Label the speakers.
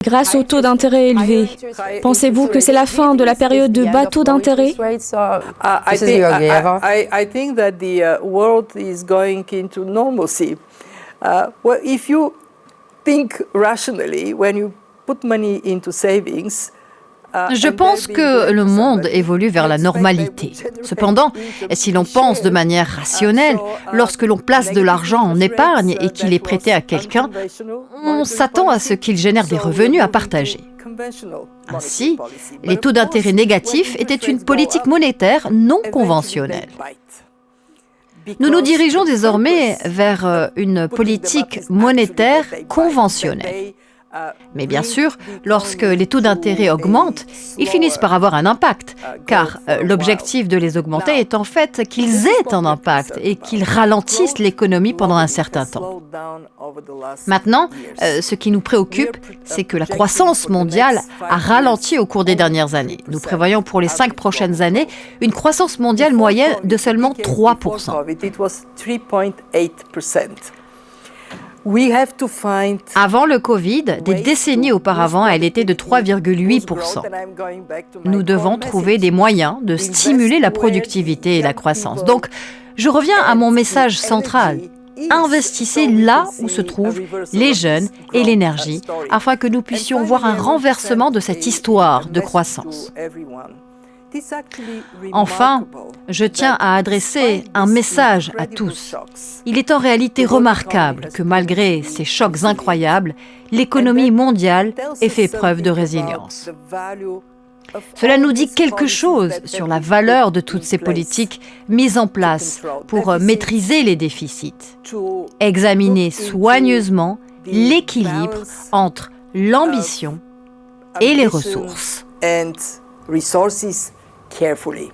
Speaker 1: grâce aux taux d'intérêt élevés. Pensez-vous que c'est la fin de la période de bas taux d'intérêt?
Speaker 2: I think that the world is going into normalcy. Well, if you think rationally, when you put money into savings,
Speaker 3: Je pense que le monde évolue vers la normalité. Cependant, si l'on pense de manière rationnelle, lorsque l'on place de l'argent en épargne et qu'il est prêté à quelqu'un, on s'attend à ce qu'il génère des revenus à partager. Ainsi, les taux d'intérêt négatifs étaient une politique monétaire non conventionnelle. Nous nous dirigeons désormais vers une politique monétaire conventionnelle. Mais bien sûr, lorsque les taux d'intérêt augmentent, ils finissent par avoir un impact, car l'objectif de les augmenter est en fait qu'ils aient un impact et qu'ils ralentissent l'économie pendant un certain temps. Maintenant, ce qui nous préoccupe, c'est que la croissance mondiale a ralenti au cours des dernières années. Nous prévoyons pour les 5 prochaines années une croissance mondiale moyenne de seulement 3%. Avant le Covid, des décennies auparavant, elle était de 3,8%. Nous devons trouver des moyens de stimuler la productivité et la croissance. Donc, je reviens à mon message central. Investissez là où se trouvent les jeunes et l'énergie, afin que nous puissions voir un renversement de cette histoire de croissance. Enfin, je tiens à adresser un message à tous. Il est en réalité remarquable que malgré ces chocs incroyables, l'économie mondiale ait fait preuve de résilience. Cela nous dit quelque chose sur la valeur de toutes ces politiques mises en place pour maîtriser les déficits. Examiner soigneusement l'équilibre entre l'ambition et les ressources.
Speaker 2: Carefully.